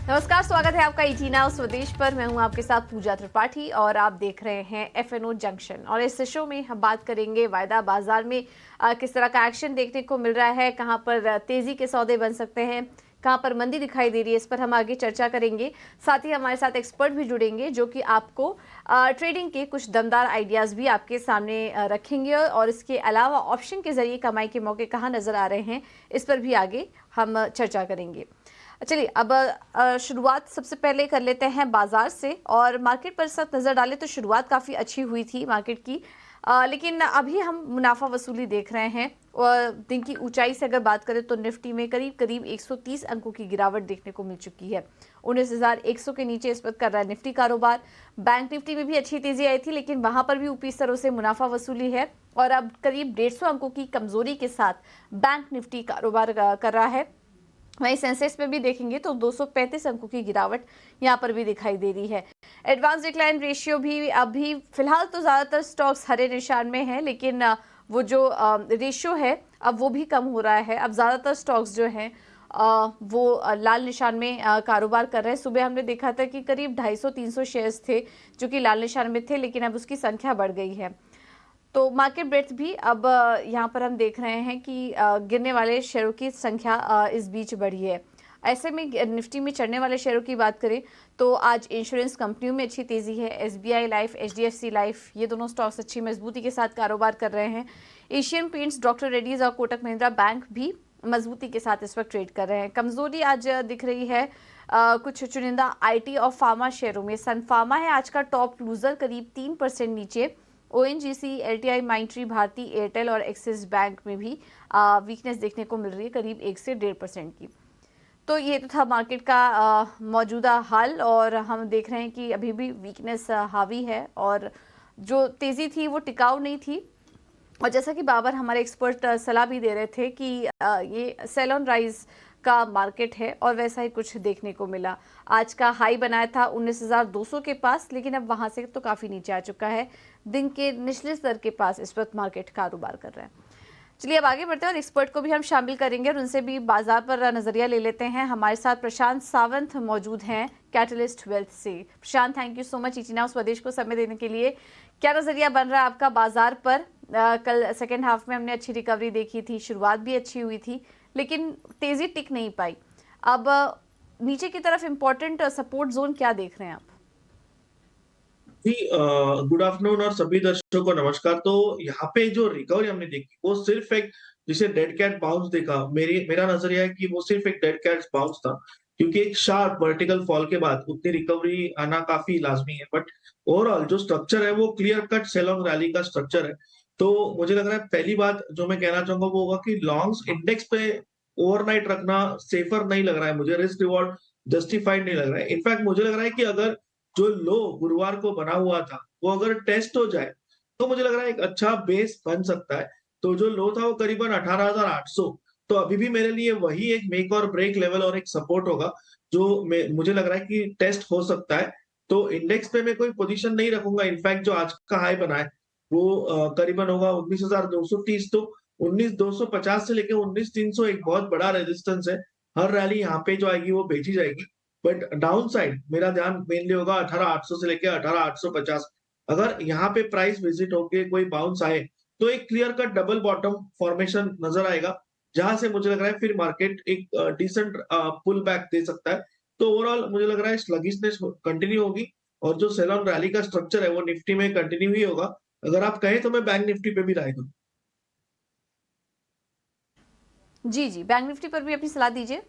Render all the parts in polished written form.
नमस्कार, स्वागत है आपका ईटी नाउ स्वदेश पर। मैं हूं आपके साथ पूजा त्रिपाठी और आप देख रहे हैं एफएनओ जंक्शन। और इस शो में हम बात करेंगे वायदा बाजार में किस तरह का एक्शन देखने को मिल रहा है, कहां पर तेजी के सौदे बन सकते हैं, कहां पर मंदी दिखाई दे रही है, इस पर हम आगे चर्चा करेंगे। साथ ही हमारे साथ एक्सपर्ट भी जुड़ेंगे जो कि आपको ट्रेडिंग के कुछ दमदार आइडियाज़ भी आपके सामने रखेंगे और इसके अलावा ऑप्शन के जरिए कमाई के मौके कहाँ नज़र आ रहे हैं, इस पर भी आगे हम चर्चा करेंगे। चलिए, अब शुरुआत सबसे पहले कर लेते हैं बाजार से। और मार्केट पर सब नज़र डालें तो शुरुआत काफ़ी अच्छी हुई थी मार्केट की, लेकिन अभी हम मुनाफा वसूली देख रहे हैं। और दिन की ऊंचाई से अगर बात करें तो निफ्टी में करीब करीब 130 अंकों की गिरावट देखने को मिल चुकी है। 19,100 के नीचे इस वक्त कर रहा है निफ्टी कारोबार। बैंक निफ्टी में भी अच्छी तेजी आई थी, लेकिन वहां पर भी ऊपरी स्तरों से मुनाफा वसूली है और अब करीब 150 अंकों की कमजोरी के साथ बैंक निफ्टी कारोबार कर रहा है। वहीं सेंसेक्स में भी देखेंगे तो 235 अंकों की गिरावट यहां पर भी दिखाई दे रही है। एडवांस डिक्लाइन रेशियो भी अभी फिलहाल तो ज़्यादातर स्टॉक्स हरे निशान में है, लेकिन वो जो रेशियो है अब वो भी कम हो रहा है। अब ज़्यादातर स्टॉक्स जो हैं वो लाल निशान में कारोबार कर रहे हैं। सुबह हमने देखा था कि करीब 250-300 शेयर्स थे जो कि लाल निशान में थे, लेकिन अब उसकी संख्या बढ़ गई है। तो मार्केट ब्रेड्थ भी अब यहाँ पर हम देख रहे हैं कि गिरने वाले शेयरों की संख्या इस बीच बढ़ी है। ऐसे में निफ्टी में चढ़ने वाले शेयरों की बात करें तो आज इंश्योरेंस कंपनियों में अच्छी तेजी है। एसबीआई लाइफ, एचडीएफसी लाइफ, ये दोनों स्टॉक्स अच्छी मजबूती के साथ कारोबार कर रहे हैं। एशियन पेंट्स, डॉक्टर रेड्डीज और कोटक महिंद्रा बैंक भी मजबूती के साथ इस वक्त ट्रेड कर रहे हैं। कमजोरी आज दिख रही है कुछ चुनिंदा आईटी और फार्मा शेयरों में। सन फार्मा है आज का टॉप लूजर, करीब 3% नीचे। ONGC, LTI, Mindtree, Bharti Airtel और एक्सिस बैंक में भी वीकनेस देखने को मिल रही है, करीब 1 से 1.5% की। तो ये तो था मार्केट का मौजूदा हाल। और हम देख रहे हैं कि अभी भी वीकनेस हावी है और जो तेज़ी थी वो टिकाऊ नहीं थी। और जैसा कि बाबर हमारे एक्सपर्ट सलाह भी दे रहे थे कि ये सेल ऑन राइज का मार्केट है, और वैसा ही कुछ देखने को मिला। आज का हाई बनाया था 19,200 के पास, लेकिन अब वहां से तो काफ़ी नीचे आ चुका है। दिन के निचले स्तर के पास इस वक्त मार्केट कारोबार कर रहा है। चलिए, अब आगे बढ़ते हैं और एक्सपर्ट को भी हम शामिल करेंगे और उनसे भी बाजार पर नजरिया ले लेते हैं। हमारे साथ प्रशांत सावंत मौजूद हैं कैटलिस्ट वेल्थ से। Prashant, thank you so much ET Now Swadesh को समय देने के लिए। क्या नजरिया बन रहा है आपका बाजार पर? कल सेकेंड हाफ में हमने अच्छी रिकवरी देखी थी, शुरुआत भी अच्छी हुई थी, लेकिन तेजी टिक नहीं पाई। अब नीचे की तरफ इंपॉर्टेंट सपोर्ट जोन क्या देख रहे हैं आप? जी गुड आफ्टरनून और सभी दर्शकों को नमस्कार। तो यहाँ पे जो रिकवरी हमने देखी वो सिर्फ एक जिसे डेड कैट बाउंस देखा, मेरा नजरिया है कि वो सिर्फ एक डेड कैट बाउंस था, क्योंकि एक शार्प वर्टिकल फॉल के बाद उतनी रिकवरी आना काफी लाजमी है। बट ओवरऑल जो स्ट्रक्चर है वो clear cut sell on rally का स्ट्रक्चर है। तो मुझे लग रहा है पहली बात जो मैं कहना चाहूंगा वो होगा कि लॉन्ग्स इंडेक्स पे ओवरनाइट रखना सेफर नहीं लग रहा है मुझे, रिस्क रिवॉर्ड जस्टिफाइड नहीं लग रहा है। इनफैक्ट मुझे लग रहा है कि अगर जो लो गुरुवार को बना हुआ था, वो अगर टेस्ट हो जाए, तो मुझे लग रहा है एक अच्छा बेस बन सकता है। तो जो लो था वो करीबन 18,800, तो अभी भी मेरे लिए वही एक मेक और ब्रेक लेवल और एक सपोर्ट होगा, जो मुझे लग रहा है कि टेस्ट हो सकता है। तो इंडेक्स पे मैं कोई पोजीशन नहीं रखूँगा। इनफैक्ट जो आज का हाई बना है, वो करीबन होगा 19,230, तो 19,250 से लेके 19,300 एक बहुत बड़ा रेजिस्टेंस है। हर रैली यहाँ पे जो आएगी वो बेची जाएगी। बट डाउन साइड मेरा ध्यान मेनली होगा 18,800 से लेके 18,850। अगर यहाँ पे प्राइस विजिट होके कोई बाउंस आए, तो एक clear cut double bottom formation नज़र आएगा, जहाँ से मुझे लग रहा है फिर मार्केट एक डिसेंट पुल बैक दे सकता है। तो ओवरऑल मुझे लग रहा है स्लगिशनेस कंटिन्यू होगी और जो सेल ऑन रैली का स्ट्रक्चर है वो निफ्टी में कंटिन्यू ही होगा। अगर आप कहें तो मैं बैंक निफ्टी पे भी राय दूँ। जी जी, बैंक निफ्टी पर भी अपनी सलाह दीजिए।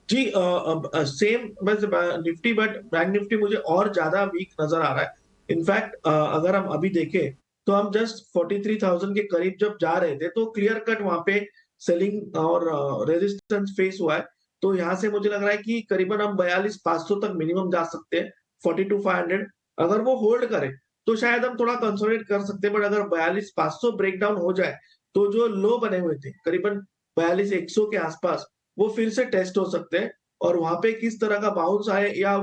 जी सेम बस निफ्टी, बट बैंक निफ्टी मुझे और ज़्यादा वीक नज़र आ रहा है। इनफैक्ट अगर हम अभी देखें, तो हम जस्ट 43,000 के करीब जब जा रहे थे, तो क्लियर कट वहाँ पे सेलिंग और रेजिस्टेंस फेस हुआ है। तो यहाँ से मुझे लग रहा है कि करीबन हम 42,500 तक मिनिमम जा सकते हैं, 42,500 अगर वो होल्ड करे, तो शायद हम थोड़ा कंसोलिडेट कर सकते हैं। बट अगर 42,500 ब्रेक डाउन हो जाए, तो जो लो बने हुए थे, करीबन 42,100 के आसपास, वो फिर से टेस्ट हो सकते हैं और वहाँ पे किस तरह का बाउंस आए या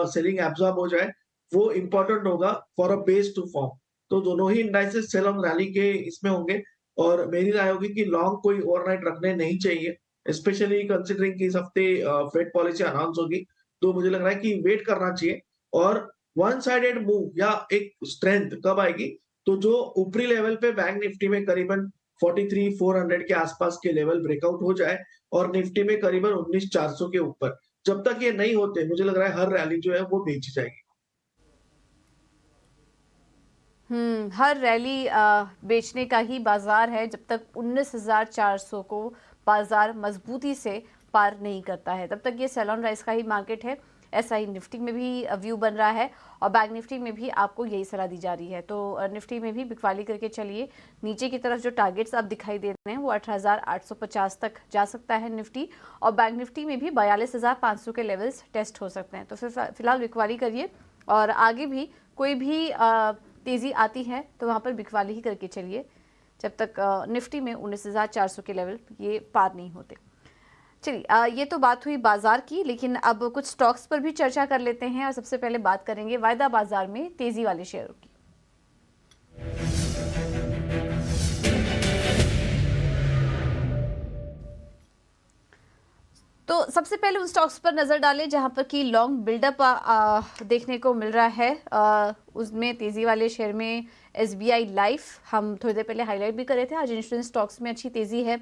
सेलिंग एब्जॉर्ब हो जाए, वो इम्पोर्टेंट होगा for a base to form. तो दोनों ही इंडाइसेस सेल ऑन रैली के इसमें होंगे और मेरी राय होगी कि लॉन्ग कोई ओवरनाइट रखने नहीं चाहिए, स्पेशली कंसीडरिंग कि इस हफ्ते फेड पॉलिसी अनाउंस होगी। तो मुझे लग रहा है कि वेट करना चाहिए और वन साइडेड मूव या एक स्ट्रेंथ कब आएगी, तो जो ऊपरी लेवल पे बैंक निफ्टी में करीबन 43,400 के आसपास के लेवल ब्रेकआउट हो जाए और निफ्टी में करीबन 19,400 के ऊपर। जब तक ये नहीं होते, मुझे लग रहा है हर रैली जो है वो बेची जाएगी। हर रैली बेचने का ही बाजार है जब तक 19,400 को बाजार मजबूती से पार नहीं करता है, तब तक ये सेल ऑन राइज का ही मार्केट है। ऐसा ही निफ्टी में भी व्यू बन रहा है और बैंक निफ्टी में भी आपको यही सलाह दी जा रही है। तो निफ्टी में भी बिकवाली करके चलिए। नीचे की तरफ जो टारगेट्स आप दिखाई दे रहे हैं वो 18,850 तक जा सकता है निफ्टी, और बैंक निफ्टी में भी 42,500 के लेवल्स टेस्ट हो सकते हैं। तो फिर फिलहाल बिकवाली करिए और आगे भी कोई भी तेज़ी आती है तो वहाँ पर बिकवाली ही करके चलिए जब तक निफ्टी में 19,400 के लेवल ये पार नहीं होते। चलिए, ये तो बात हुई बाजार की, लेकिन अब कुछ स्टॉक्स पर भी चर्चा कर लेते हैं और सबसे पहले बात करेंगे वायदा बाजार में तेजी वाले शेयरों की। तो सबसे पहले उन स्टॉक्स पर नजर डालें जहां पर कि लॉन्ग बिल्डअप देखने को मिल रहा है। उसमें तेजी वाले शेयर में एसबीआई लाइफ हम थोड़ी देर पहले हाईलाइट भी करे थे। आज इंश्योरेंस स्टॉक्स में अच्छी तेजी है।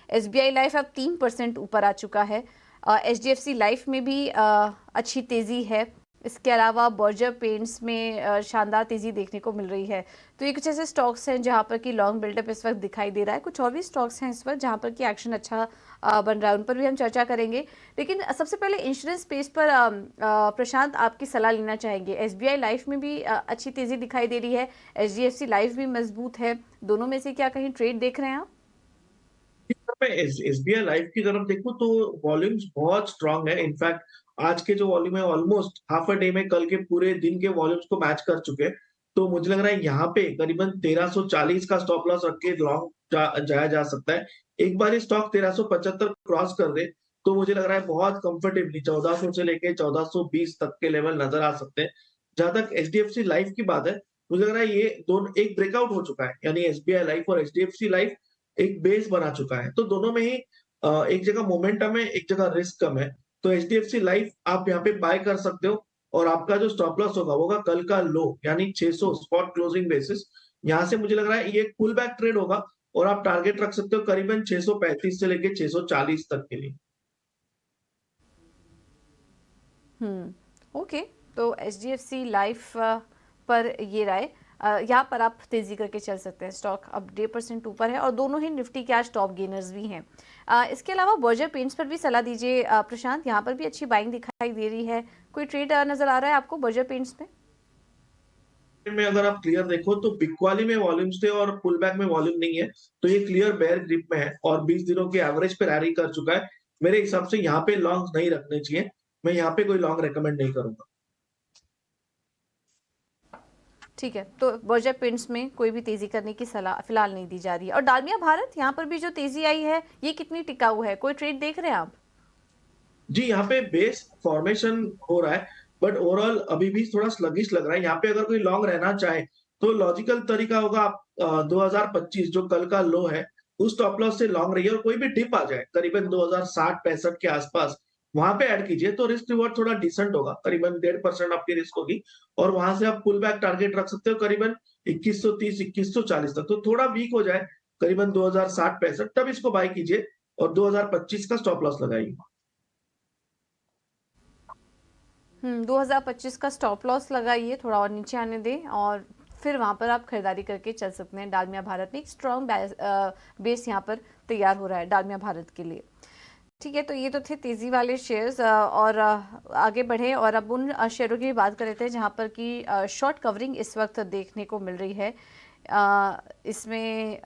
एसबीआई लाइफ अब 3% ऊपर आ चुका है। एचडीएफसी लाइफ में भी अच्छी तेजी है। इसके अलावा बर्जर पेंट्स में शानदार तेजी देखने को मिल रही है। तो ये कुछ ऐसे स्टॉक्स हैं जहां पर कि लॉन्ग बिल्डअप इस वक्त दिखाई दे रहा है। कुछ और भी स्टॉक्स हैं इस वक्त जहां पर कि एक्शन अच्छा बन रहा है, उन पर भी हम चर्चा करेंगे। लेकिन सबसे पहले इंश्योरेंस स्पेस पर प्रशांत आपकी सलाह लेना चाहेंगे। एसबीआई लाइफ में भी अच्छी तेजी दिखाई दे रही है, एचडीएफसी लाइफ भी मजबूत है। दोनों में से क्या कहीं ट्रेड देख रहे हैं आप? मैं एसबीआई लाइफ की तरफ देखूं तो वॉल्यूम्स बहुत स्ट्रांग है। इनफैक्ट आज के जो वॉल्यूम है ऑलमोस्ट हाफ अ डे में कल के पूरे दिन के वॉल्यूम्स को मैच कर चुके हैं। तो मुझे लग रहा है यहाँ पे करीबन 1340 का स्टॉप लॉस रख के लॉन्ग जाया जा सकता है। एक बार ये स्टॉक 1375 क्रॉस कर दे तो मुझे लग रहा है बहुत कंफर्टेबली 1400 से लेके 1420 तक के लेवल नजर आ सकते हैं। जहां तक एचडीएफसी लाइफ की बात है, मुझे लग रहा है ये दोनों एक ब्रेकआउट हो चुका है, यानी एसबीआई लाइफ और एचडीएफसी लाइफ एक बेस बना चुका है। तो दोनों में ही एक जगह मोमेंटम है, एक जगह रिस्क कम है। तो एचडीएफसी लाइफ आप यहाँ पे बाय कर सकते हो और आपका जो स्टॉप लॉस होगा वो होगा कल का लो, यानी 600 स्पॉट क्लोजिंग बेसिस। यहाँ से मुझे लग रहा है ये एक पुल बैक ट्रेड होगा और आप टारगेट रख सकते हो करीबन 635 से लेके 640 तक के लिए। ओके। तो एचडीएफसी लाइफ पर ये राय, यहाँ पर आप तेजी करके चल सकते हैं। स्टॉक अब 1.5% ऊपर है और दोनों ही निफ्टी के आज टॉप गेनर्स भी हैं। इसके अलावा बर्जर पेंट्स पर भी सलाह दीजिए प्रशांत। यहाँ पर भी अच्छी बाइंग दिखाई दे रही है। कोई ट्रेड नजर आ रहा है आपको बर्जर पेंट्स में? में अगर आप क्लियर देखो तो बिकवाली में वॉल्यूम्स थे और पुल बैक में वॉल्यूम नहीं है, तो ये क्लियर बेयर ग्रिप में है और 20 दिनों के एवरेज पे रैली कर चुका है। मेरे हिसाब से यहाँ पे लॉन्ग नहीं रखने चाहिए। मैं यहाँ पे कोई लॉन्ग रेकमेंड नहीं करूंगा। ठीक है, तो बर्जर पेंट्स में कोई भी तेजी करने की सलाह फिलहाल नहीं दी जा रही है। और डालमिया भारत, यहाँ पर भी जो तेजी आई है ये कितनी टिकाऊ है? कोई ट्रेड देख रहे हैं आप? जी, यहाँ पे बेस फॉर्मेशन हो रहा है, बट ओवरऑल अभी भी थोड़ा स्लगिश लग रहा है। यहाँ पे अगर कोई लॉन्ग रहना चाहे, तो लॉजिकल तरीका होगा आप 2025 जो कल का लो है, उस स्टॉप लॉस से लॉन्ग रहिए और कोई भी डिप आ जाए, करीबन 2060-65 के आसपास, वहाँ पे ऐड कीजिए, तो रिस्क रिवॉर्ड थोड़ा डिसेंट होगा। करीबन 1.5% आपकी रिस्क होगी और वहाँ से आप पुल बैक टारगेट रख सकते हो करीबन 2130, 2140 तक। तो थोड़ा वीक हो जाए, करीबन 2060-65 तब इसको बाय कीजिए और 2025 का स्टॉप लॉस लगाइए। 2025 का स्टॉप लॉस लगाइए, थोड़ा और नीचे आने दें और फिर वहाँ पर आप खरीदारी करके चल सकते हैं। डालमिया भारत में एक स्ट्रॉन्ग बेस यहाँ पर तैयार हो रहा है डालमिया भारत के लिए। ठीक है, तो ये तो थे तेज़ी वाले शेयर्स और आगे बढ़े और अब उन शेयरों की भी बात कर लेते हैं जहाँ पर कि शॉर्ट कवरिंग इस वक्त देखने को मिल रही है। इसमें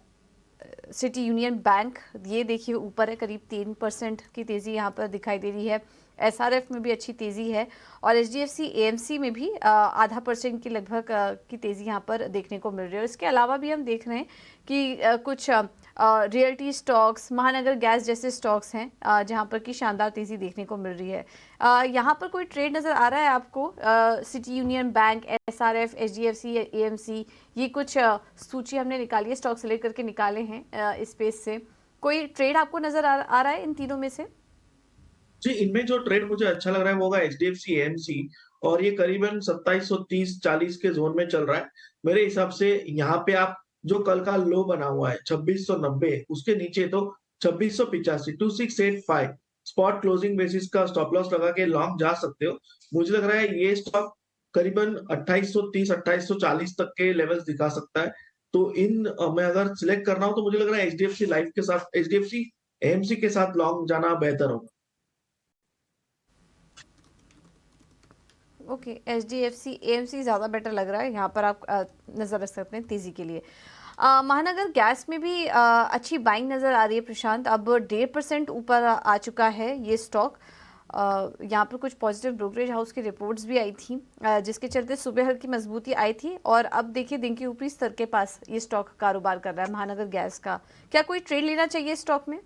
सिटी यूनियन बैंक, ये देखिए ऊपर है, करीब 3% की तेज़ी यहाँ पर दिखाई दे रही है। एसआरएफ में भी अच्छी तेज़ी है और एचडीएफसी एएमसी में भी आधा % की लगभग की तेज़ी यहाँ पर देखने को मिल रही है। और इसके अलावा भी हम देख रहे हैं कि कुछ रियल्टी स्टॉक्स, महानगर गैस जैसे स्टॉक्स हैं जहाँ पर कि शानदार तेज़ी देखने को मिल रही है। यहाँ पर कोई ट्रेड नज़र आ रहा है आपको? City union bank, SRF, HDFC, AMC, ये कुछ सूची हमने निकाली है, स्टॉक सेलेक्ट करके निकाले हैं इस स्पेस से। कोई ट्रेड आपको नज़र आ रहा है इन तीनों में से? जी, इनमें जो ट्रेड मुझे अच्छा लग रहा है वो होगा एचडीएफसी एएमसी और ये करीबन 2730-40 के ज़ोन में चल रहा है। मेरे हिसाब से यहाँ पे आप जो कल का लो बना हुआ है 2690 उसके नीचे तो 2685 2685 स्पॉट क्लोजिंग बेसिस का स्टॉप लॉस लगा के लॉन्ग जा सकते हो। मुझे लग रहा है ये स्टॉक करीबन 2830-2840 तक के लेवल्स दिखा सकता है। तो मैं अगर सिलेक्ट कर रहा हूँ तो मुझे लग रहा है एचडीएफसी लाइफ के साथ एचडीएफसी एएमसी के साथ लॉन्ग जाना बेहतर होगा। ओके, एचडीएफसी एएमसी ज़्यादा बेटर लग रहा है, यहाँ पर आप नज़र रख सकते हैं तेज़ी के लिए। महानगर गैस में भी अच्छी बाइंग नज़र आ रही है प्रशांत, अब 1.5% ऊपर आ चुका है ये स्टॉक। यहाँ पर कुछ पॉजिटिव ब्रोकरेज हाउस की रिपोर्ट्स भी आई थी, जिसके चलते सुबह हल्की मजबूती आई थी और अब देखिए दिन के ऊपरी स्तर के पास ये स्टॉक कारोबार कर रहा है महानगर गैस का। क्या कोई ट्रेड लेना चाहिए स्टॉक में?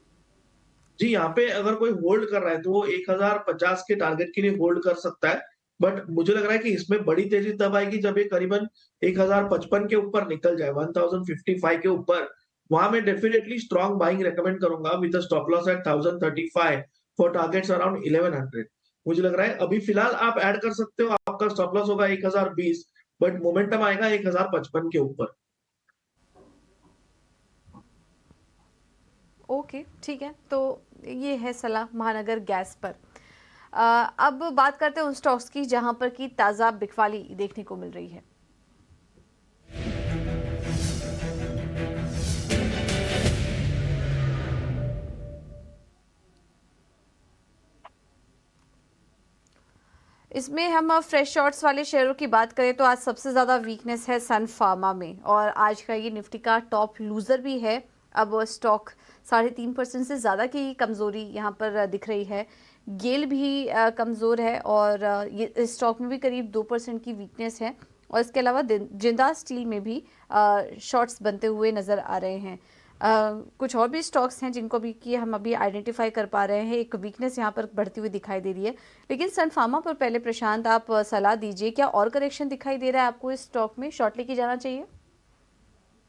जी, यहाँ पे अगर कोई होल्ड कर रहा है तो वो 1050 के टारगेट के लिए होल्ड कर सकता है। बट मुझे लग रहा है कि इसमें बड़ी तेज़ी तब आएगी जब ये करीबन 1055 के ऊपर निकल जाए, 1055 के ऊपर। वहाँ मैं डेफिनिटली स्ट्रॉन्ग बाइंग रिकमेंड करूँगा with a stop loss at 1035 for targets around 1100। मुझे लग रहा है अभी फिलहाल आप ऐड कर सकते हो, आपका स्टॉप लॉस होगा 1020 बट मोमेंटम आएगा 1055 के ऊपर। ओके, ठीक है, तो ये है सलाह महानगर गैस पर। अब बात करते हैं उन स्टॉक्स की जहां पर की ताज़ा बिकवाली देखने को मिल रही है। इसमें हम फ्रेश शॉट्स वाले शेयरों की बात करें तो आज सबसे ज़्यादा वीकनेस है सन फार्मा में और आज का ये निफ्टी का टॉप लूज़र भी है। अब स्टॉक 3.5% से ज़्यादा की कमज़ोरी यहाँ पर दिख रही है। गेल भी कमज़ोर है और ये स्टॉक में भी करीब 2% की वीकनेस है और इसके अलावा जिंदा स्टील में भी शॉर्ट्स बनते हुए नज़र आ रहे हैं। कुछ और भी स्टॉक्स हैं जिनको भी कि हम अभी आइडेंटिफाई कर पा रहे हैं, एक वीकनेस यहाँ पर बढ़ती हुई दिखाई दे रही है। लेकिन सन फार्मा पर पहले प्रशांत आप सलाह दीजिए, क्या और करेक्शन दिखाई दे रहा है आपको इस स्टॉक में, शॉर्ट लेके जाना चाहिए?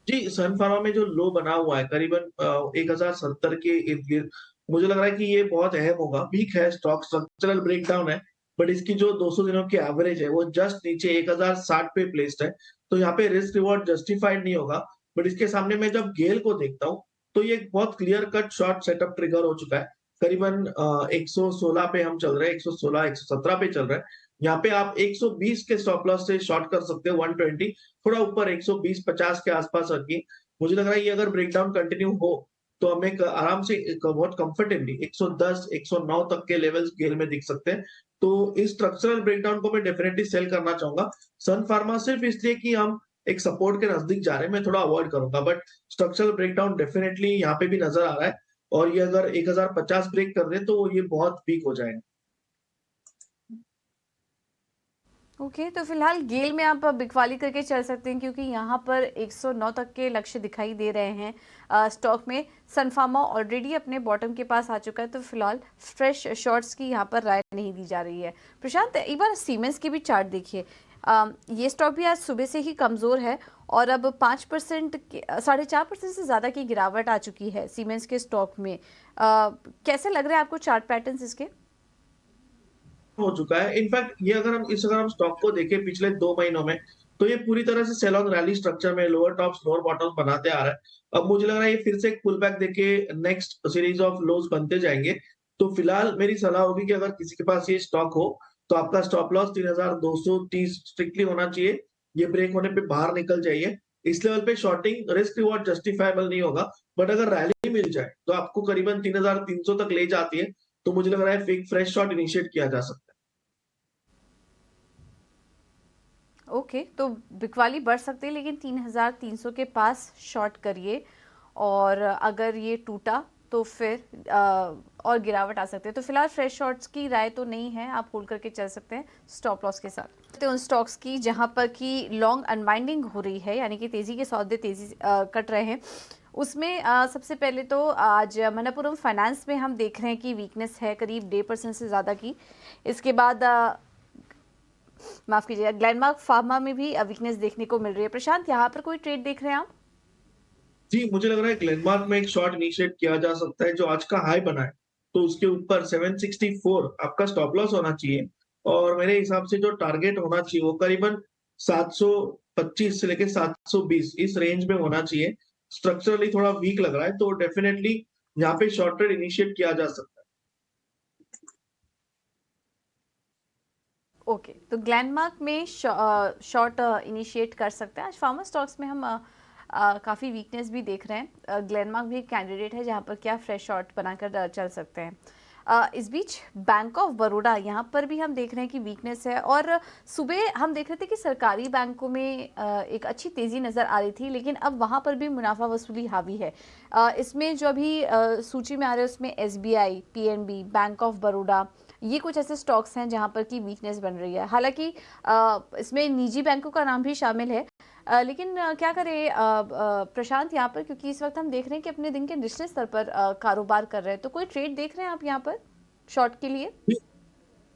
जी, सन फार्मा में जो लो बना हुआ है करीबन 1070 के इर्द-गिर्द, मुझे लग रहा है कि ये बहुत अहम होगा। वीक है स्टॉक, स्ट्रक्चरल ब्रेकडाउन है, बट इसकी जो 200 दिनों की एवरेज है, वो जस्ट नीचे 1060 पे प्लेस्ड है। तो यहाँ पे रिस्क रिवॉर्ड जस्टिफाइड नहीं होगा। बट इसके सामने मैं जब गेल को देखता हूँ, तो ये एक बहुत clear cut short setup trigger हो चुका है। करीबन 116 पे हम चल रहे हैं, 116, 117 पे चल रहा है। यहाँ पे आप 120 के स्टॉप लॉस से शॉर्ट कर सकते हो 120 थोड़ा ऊपर 120-50 के आसपास रखिए। मुझे लग रहा है ये अगर ब्रेकडाउन कंटिन्यू हो, तो हमें आराम से एक बहुत कंफर्टेबली 110, 109 तक के लेवल्स गेल में दिख सकते हैं। तो इस स्ट्रक्चरल ब्रेकडाउन को मैं डेफिनिटली सेल करना चाहूँगा। सन फार्मा सिर्फ इसलिए कि हम एक सपोर्ट के नजदीक जा रहे हैं, मैं थोड़ा अवॉइड करूँगा। बट स्ट्रक्चरल ब्रेकडाउन डेफिनिटली यहाँ पे भी नजर आ रहा है और ये अगर 1050 ब्रेक कर दे, तो ये बहुत वीक हो जाएगा। ओके, तो फिलहाल गेल में आप बिकवाली करके चल सकते हैं क्योंकि यहाँ पर 109 तक के लक्ष्य दिखाई दे रहे हैं स्टॉक में। सन फार्मा ऑलरेडी अपने बॉटम के पास आ चुका है, तो फिलहाल फ्रेश शॉर्ट्स की यहाँ पर राय नहीं दी जा रही है। प्रशांत, एक बार सीमेंस की भी चार्ट देखिए। ये स्टॉक भी आज सुबह से ही कमज़ोर है और अब 5% 4.5% से ज़्यादा की गिरावट आ चुकी है सीमेंस के स्टॉक में। कैसे लग रहे हैं आपको चार्ट पैटर्न्स इसके? हो चुका है। इनफैक्ट ये अगर हम स्टॉक को देखें पिछले 2 महीनों में, तो ये पूरी तरह से सेल ऑन रैली स्ट्रक्चर में लोअर टॉप्स, लोअर बॉटम्स बनाते आ रहा है। अब मुझे लग रहा है ये फिर से एक पुल बैक देके नेक्स्ट सीरीज ऑफ लोज बनते जाएँगे। तो फिलहाल मेरी सलाह होगी कि अगर किसी के पास ये स्टॉक हो, तो आपका स्टॉप लॉस 3230 स्ट्रिक्टली होना चाहिए। ये ब्रेक होने पे बाहर निकल जाइए। इस लेवल पे शॉर्टिंग रिस्क रिवॉर्ड जस्टिफाएबल नहीं होगा। बट अगर रैली मिल जाए, तो आपको करीबन 3300 तक ले जाती है। तो मुझे लग रहा है एक फ्रेश शॉट इनिशिएट किया जा सकता है। ओके, तो बिकवाली बढ़ सकती है लेकिन 3300 के पास शॉर्ट करिए और अगर ये टूटा तो फिर और गिरावट आ सकती है। तो फिलहाल फ्रेश शॉर्ट्स की राय तो नहीं है, आप होल्ड करके चल सकते हैं स्टॉप लॉस के साथ। तो उन स्टॉक्स की जहां पर की लॉन्ग अनवाइंडिंग हो रही है, यानी कि तेजी के सौदे तेजी कट रहे हैं, उसमें सबसे पहले तो आज मनप्पुरम फाइनेंस में हम देख रहे हैं कि वीकनेस है करीब 1.5% से ज़्यादा की। इसके बाद माफ कीजिएगा, ग्लेनमार्क फार्मा में भी वीकनेस देखने को मिल रही है। प्रशांत, यहाँ पर कोई ट्रेड देख रहे हैं आप? जी, मुझे लग रहा है ग्लेनमार्क में एक शॉट इनिशिएट किया जा सकता है जो आज का हाई बना है। तो उसके ऊपर 764 आपका स्टॉप लॉस होना चाहिए और मेरे हिसाब से जो टारगेट होना चाहिए वो करीबन 725 से लेके 720 इस रेंज में होना चाहिए। स्ट्रक्चरली थोड़ा वीक लग रहा है, तो डेफिनिटली यहाँ पे शॉर्ट ट्रेड इनिशिएट किया जा सकता है। ओके, तो ग्लेनमार्क में शॉर्ट इनिशिएट कर सकते हैं। आज फार्मा स्टॉक्स में हम काफ़ी वीकनेस भी देख रहे हैं। ग्लेनमार्क भी एक कैंडिडेट है जहां पर क्या फ्रेश शॉर्ट बनाकर चल सकते हैं। इस बीच बैंक ऑफ बड़ौदा यहाँ पर भी हम देख रहे हैं कि वीकनेस है, और सुबह हम देख रहे थे कि सरकारी बैंकों में एक अच्छी तेज़ी नज़र आ रही थी, लेकिन अब वहाँ पर भी मुनाफा वसूली हावी है। इसमें जो अभी सूची में आ रहे हैं उसमें SBI, PNB, bank of Baroda, ये कुछ ऐसे स्टॉक्स हैं जहां पर की वीकनेस बन रही है। हालांकि इसमें निजी बैंकों का नाम भी शामिल है, लेकिन क्या करें प्रशांत यहाँ पर, क्योंकि इस वक्त हम देख रहे हैं कि अपने दिन के निचले स्तर पर कारोबार कर रहे हैं। तो कोई ट्रेड देख रहे हैं आप यहाँ पर शॉर्ट के लिए? जी,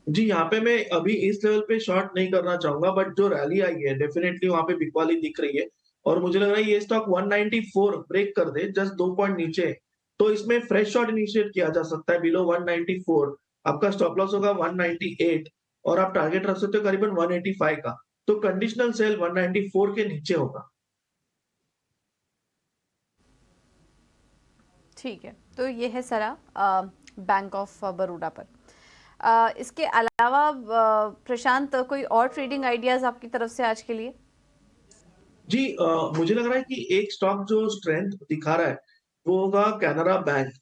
जी, यहाँ पे मैं अभी इस लेवल पे शॉर्ट नहीं करना चाहूँगा, बट जो रैली आई है डेफिनिटली वहाँ पे बिकवाली दिख रही है और मुझे लग रहा है ये स्टॉक 194 ब्रेक कर दे, जस्ट 2 पॉइंट नीचे, तो इसमें फ्रेश शॉट इनिशिएट किया जा सकता है बिलो 194। आपका स्टॉप लॉस होगा 198 और आप टारगेट रख सकते हो करीबन 185 का। तो कंडीशनल सेल 194 के नीचे होगा। ठीक है, तो ये है सारा बैंक ऑफ बड़ौदा पर। इसके अलावा प्रशांत, कोई और ट्रेडिंग आइडियाज आपकी तरफ से आज के लिए? जी, मुझे लग रहा है कि एक स्टॉक जो स्ट्रेंथ दिखा रहा है, वो होगा कैनरा बैंक।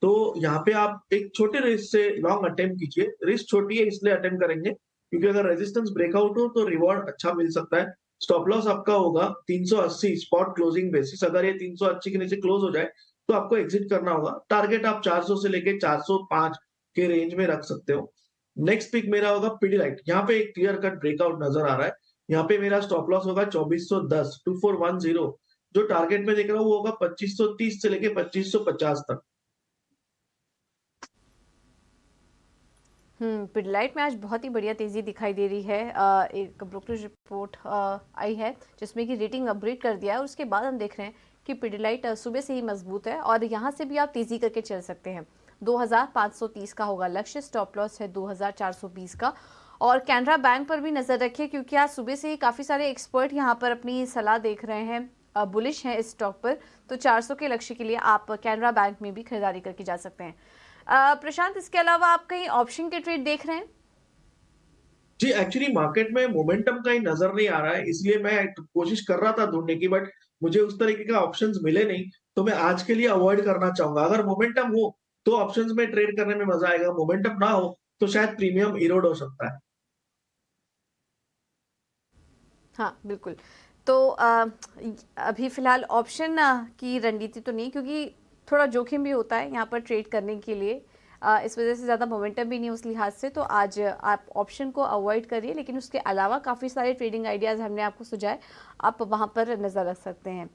तो यहाँ पे आप एक छोटे रिस्क से लॉन्ग अटेम्प्ट कीजिए। रिस्क छोटी है इसलिए अटेम्प्ट करेंगे, क्योंकि अगर रेजिस्टेंस ब्रेकआउट हो तो रिवॉर्ड अच्छा मिल सकता है। स्टॉप लॉस आपका होगा 380 स्पॉट क्लोजिंग बेसिस। अगर ये 380 के नीचे क्लोज हो जाए, तो आपको एग्जिट करना होगा। टारगेट आप 400 से लेके 405 के रेंज में रख सकते हो। नेक्स्ट पिक मेरा होगा पिडिलाइट। यहाँ पे एक क्लियर कट ब्रेकआउट नज़र आ रहा है। यहाँ पे मेरा स्टॉप लॉस होगा 2410 2410। जो टारगेट में देख रहा हूँ वो होगा 2530 से लेके 2550 तक। पिडिलाइट में आज बहुत ही बढ़िया तेजी दिखाई दे रही है। एक ब्रोकरेज रिपोर्ट आई है जिसमें कि रेटिंग अपग्रेड कर दिया है, और उसके बाद हम देख रहे हैं कि पिडिलाइट सुबह से ही मजबूत है और यहाँ से भी आप तेजी करके चल सकते हैं। 2530 का होगा लक्ष्य, स्टॉप लॉस है 2420 का। और कैनरा बैंक पर भी नजर रखिए, क्योंकि आज सुबह से ही काफी सारे एक्सपर्ट यहाँ पर अपनी सलाह देख रहे हैं, बुलिश हैं इस स्टॉक पर। तो 400 के लक्ष्य के लिए आप कैनरा बैंक में भी खरीदारी करके जा सकते हैं। प्रशांत, इसके अलावा आप कहीं ऑप्शन के ट्रेड देख रहे हैं? जी, एक्चुअली मार्केट में मोमेंटम कहीं नजर नहीं आ रहा है, इसलिए मैं कोशिश कर रहा था ढूंढने की, बट मुझे उस तरीके का ऑप्शंस मिले नहीं, तो मैं आज के लिए अवॉइड करना चाहूंगा। अगर मोमेंटम हो तो ऑप्शंस में ट्रेड करने में मजा आएगा, मोमेंटम ना हो तो शायद प्रीमियम इरोड हो सकता है। हाँ, बिल्कुल। तो अभी फ़िलहाल ऑप्शन की रणनीति तो नहीं, क्योंकि थोड़ा जोखिम भी होता है यहाँ पर ट्रेड करने के लिए। इस वज़ह से ज़्यादा मोमेंटम भी नहीं उस लिहाज से, तो आज आप ऑप्शन को अवॉइड करिए, लेकिन उसके अलावा काफ़ी सारे ट्रेडिंग आइडियाज़ हमने आपको सुझाए, आप वहाँ पर नज़र रख सकते हैं।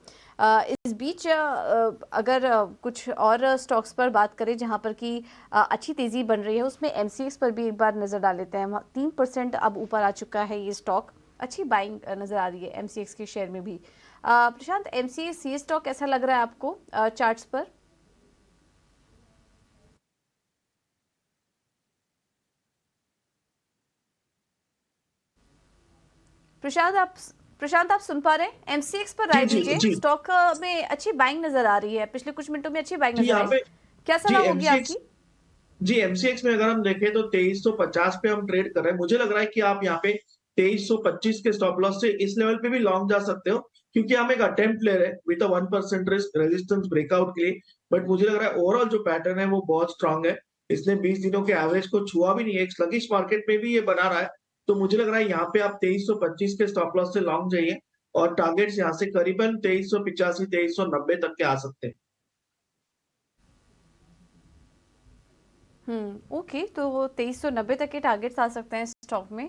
इस बीच अगर कुछ और स्टॉक्स पर बात करें जहाँ पर कि अच्छी तेज़ी बन रही है, उसमें MCX पर भी एक बार नज़र डाल लेते हैं। 3% अब ऊपर आ चुका है ये स्टॉक, अच्छी बाइंग नजर आ रही है MCX के शेयर में भी। प्रशांत, MCX ये स्टॉक कैसा लग रहा है आपको चार्ट्स पर? प्रशांत आप सुन पा रहे हैं? MCX पर जी, राय जी, दीजिए। जी। स्टॉक में अच्छी बाइंग नजर आ रही है, पिछले कुछ मिनटों में अच्छी बाइंग जी, नजर यहाँ आई। पे क्या जी, सलाह होगी एमसीएक्स आपकी? जी, एमसीएक्स में अगर हम देखें तो 2350 पे हम ट्रेड कर रहे हैं। मुझे लग रहा है कि आप यहाँ पे 2325 के स्टॉप लॉस से इस लेवल पे भी लॉन्ग जा सकते हो, क्योंकि हम एक अटेम्प्ट ले रहे हैं with a 1% risk resistance breakout के लिए। बट मुझे लग रहा है ओवरऑल जो पैटर्न है वो बहुत स्ट्रांग है। इसने 20 दिनों के एवरेज को छुआ भी नहीं है। एक स्लगिश मार्केट में भी ये बना रहा है। तो मुझे लग रहा है यहाँ पे आप 2325 के स्टॉप लॉस से लॉन्ग जाइए और टारगेट्स यहाँ से करीबन 2385 2390 तक के आ सकते हैं। ओके, तो 2390 तक के टारगेट्स आ सकते हैं स्टॉक में।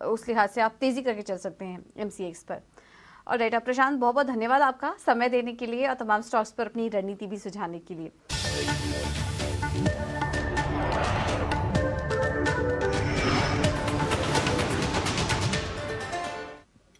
उस लिहाज से आप तेजी करके चल सकते हैं MCX पर। और राइट, प्रशांत, बहुत बहुत धन्यवाद आपका समय देने के लिए और तमाम स्टॉक्स पर अपनी रणनीति भी सुझाने के लिए।